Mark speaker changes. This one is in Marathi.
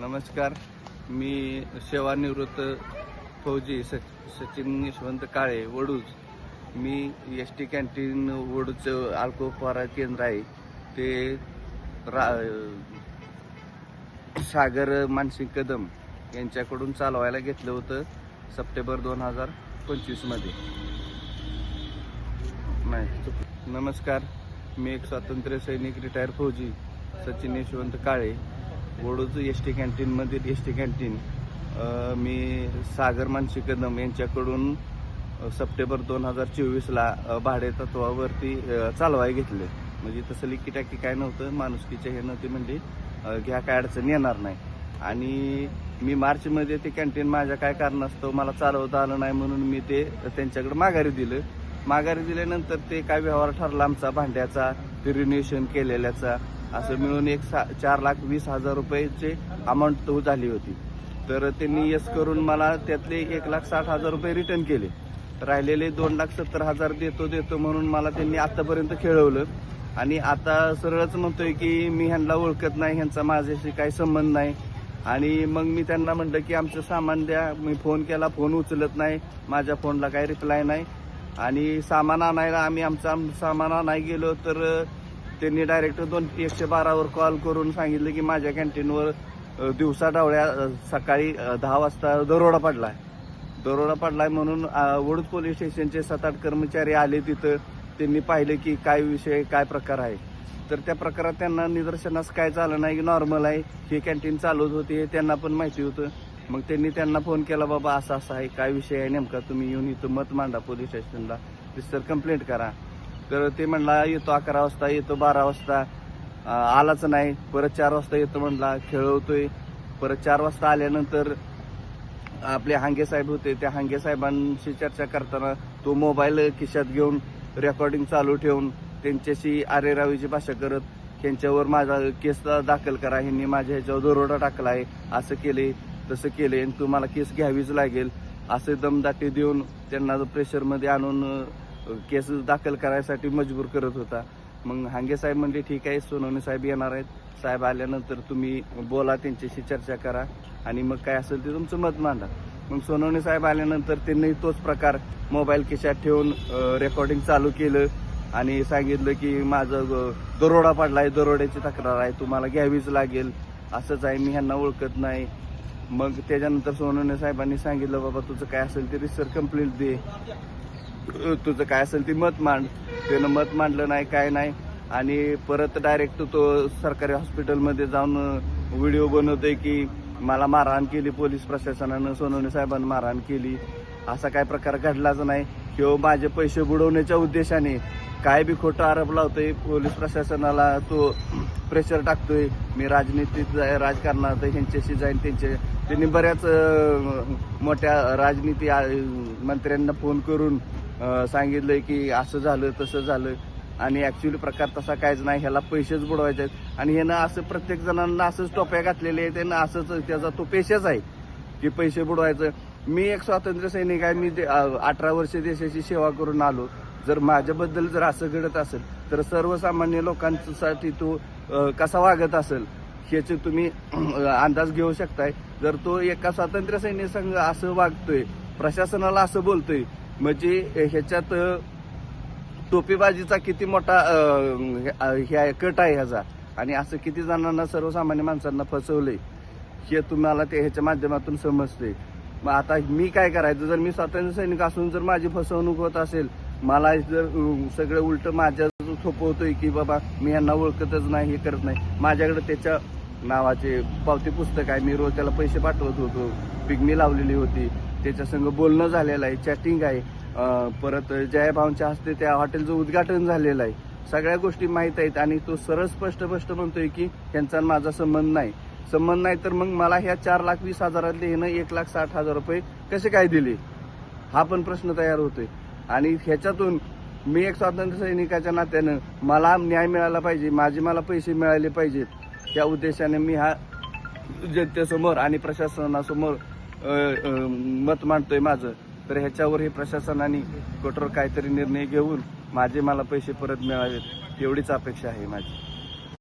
Speaker 1: नमस्कार. मी सेवानिवृत्त फौजी सचिन यशवंत काळे वडूज. मी एस.टी. कॅन्टीन वडूजचं अल्कोहोल केंद्र आहे ते सागर मानसिंग कदम यांच्याकडून चालवायला घेतलं होतं सप्टेंबर 2025 मध्ये. नमस्कार. मी एक स्वातंत्र्य सैनिक रिटायर फौजी सचिन यशवंत काळे वडूज एस.टी. कॅन्टीनमधील एस.टी. कॅन्टीन मी सागर मानसिंग कदम यांच्याकडून सप्टेंबर 2024ला भाडे तत्वावरती चालवाय घेतले. म्हणजे तसं लिकीटाकी काय नव्हतं, माणुसकीच्या हे नव्हती, म्हणजे घ्या काय अडचण येणार नाही. आणि मी मार्चमध्ये ते कॅन्टीन माझ्या काय कारणास्तव मला चालवता आलं नाही म्हणून मी ते त्यांच्याकडे माघारी दिलं. माघारी दिल्यानंतर ते काय व्यवहार ठरला आमचा भांड्याचा, ते रिन्युएशन केलेल्याचा, असं मिळून 4,20,000 रुपयाची अमाऊंट तो झाली होती. तर त्यांनी यस करून मला त्यातले 1,60,000 रुपये रिटर्न केले. राहिलेले 2,70,000 देतो म्हणून मला त्यांनी आतापर्यंत खेळवलं. आणि आता सरळच म्हणतोय की मी ह्यांना ओळखत नाही, ह्यांचा माझ्याशी काही संबंध नाही. आणि मग मी त्यांना म्हटलं की आमचं सामान द्या. मी फोन केला, फोन उचलत नाही, माझ्या फोनला काही रिप्लाय नाही. आणि सामान आणायला आम्ही आमचं सामान आणायला गेलो तर त्यांनी डायरेक्ट 112वर कॉल करून सांगितलं की माझ्या कॅन्टीनवर दिवसा डावळ्या सकाळी 10 वाजता दरोडा पडलाय म्हणून वडूज पोलीस स्टेशनचे 7-8 कर्मचारी आले तिथं. त्यांनी पाहिलं की काय विषय, काय प्रकार आहे. तर त्या प्रकारात त्यांना निदर्शनास काय झालं नाही, की नॉर्मल आहे, हे कॅन्टीन चालवत होते हे त्यांना पण माहिती होतं. मग त्यांना फोन केला, बाबा असं आहे, काय विषय आहे नेमका, तुम्ही येऊन इथं मत मांडा पोलीस स्टेशनला, सर कंप्लेंट करा. तर ते म्हणला येतो 11 वाजता, येतो 12 वाजता, आलाच नाही. परत 4 वाजता येतो म्हणला, खेळवतोय. परत 4 वाजता आल्यानंतर आपले हांगे साहेब होते, त्या हांगे साहेबांशी चर्चा करताना तो मोबाईल खिशात घेऊन रेकॉर्डिंग चालू ठेवून त्यांच्याशी आरेरावीची भाषा करत त्यांच्यावर माझा केस दाखल करा, ह्यांनी माझ्या ह्याच्यावर दरोडा टाकला आहे, असं केले तसं केले, तुम्हाला केस घ्यावीच लागेल, असे दमदाटी देऊन त्यांना प्रेशरमध्ये आणून केस दाखल करायसाठी मजबूर करत होता. मग हांगे साहेब म्हणजे ठीक आहे, सोनवणे साहेब येणार आहेत, साहेब आल्यानंतर तुम्ही बोला, त्यांच्याशी चर्चा करा आणि मग काय असेल ते तुमचं मत मांडा. मग सोनवणे साहेब आल्यानंतर त्यांनी तोच प्रकार मोबाईल खिशात ठेवून रेकॉर्डिंग चालू केलं आणि सांगितलं की माझं दरोडा पडलाय, दरोड्याची तक्रार आहे, तुम्हाला घ्यावीच लागेल, असंच आहे, मी ह्यांना ओळखत नाही. मग त्याच्यानंतर सोनवणे साहेबांनी सांगितलं, बाबा तुझं काय असेल ते रिसर कंप्लेंट दे, तुझं काय असेल ते मत मांड. त्यानं मत मांडलं नाही, काय नाही. आणि परत डायरेक्ट तो सरकारी हॉस्पिटलमध्ये जाऊन व्हिडिओ बनवतोय की मला मारहाण केली पोलीस प्रशासनानं, सोनवणे साहेबांनी मारहाण केली, असा काय प्रकार घडलाच नाही. किंवा माझे पैसे बुडवण्याच्या उद्देशाने काय बी खोटं आरोप लावतोय पोलीस प्रशासनाला, तो प्रेशर टाकतोय, मी राजनीतीत राजकारणात ह्यांच्याशी जाईन. त्यांनी बऱ्याच मोठ्या राजनीती मंत्र्यांना फोन करून सांगितलंय की असं झालं तसं झालं. आणि ऍक्च्युली प्रकार तसा काहीच नाही, ह्याला पैसेच बुडवायचे आहेत. आणि ह्यानं असं प्रत्येक जणांना असंच टोप्या घातलेले आहेत, त्यांना असंच त्याचा तो पेशाच आहे की पैसे बुडवायचं. मी एक स्वातंत्र्य सैनिक आहे, मी 18 वर्ष देशाची सेवा करून आलो. जर माझ्याबद्दल जर असं घडत असेल तर सर्वसामान्य लोकांसाठी तो कसा वागत असेल ह्याचे तुम्ही अंदाज घेऊ शकताय. जर तो एका स्वातंत्र्य सैनिक संघ असं वागतोय, प्रशासनाला असं बोलतोय, म्हणजे ह्याच्यात टोपीबाजीचा किती मोठा कट आहे ह्याचा. आणि असं किती जणांना, सर्वसामान्य माणसांना फसवलंय हे तुम्हाला ह्याच्या माध्यमातून समजते. मग आता मी काय करायचं, जर मी स्वातंत्र्य सैनिक असून जर माझी फसवणूक होत असेल, मला जर सगळं उलट माझ्या थोपवतोय की बाबा मी यांना ओळखतच नाही, हे करत नाही. माझ्याकडे त्याच्या नावाचे पावती पुस्तक आहे, मी रोज त्याला पैसे पाठवत होतो, पिगमी लावलेली होती, त्याच्या संग बोलणं झालेलं आहे, चॅटिंग आहे. परत जयभावच्या हस्ते त्या हॉटेलचं उद्घाटन झालेलं आहे, सगळ्या गोष्टी माहीत आहेत. आणि तो सरळ स्पष्ट म्हणतोय की त्यांचा माझा संबंध नाही. तर मग मला ह्या 4,20,000 ह्यानं 1,60,000 रुपये कसे काय दिले, हा पण प्रश्न तयार होतोय. आणि ह्याच्यातून मी एक स्वातंत्र्य सैनिकाच्या नात्यानं मला न्याय मिळाला पाहिजे, मला पैसे मिळाले पाहिजेत, त्या उद्देशाने मी हा जनतेसमोर आणि प्रशासनासमोर मत मांडतोय माझं. तर ह्याच्यावर हे प्रशासनाने कठोर काहीतरी निर्णय घेऊन मला पैसे परत मिळावेत, एवढीच अपेक्षा आहे माझी.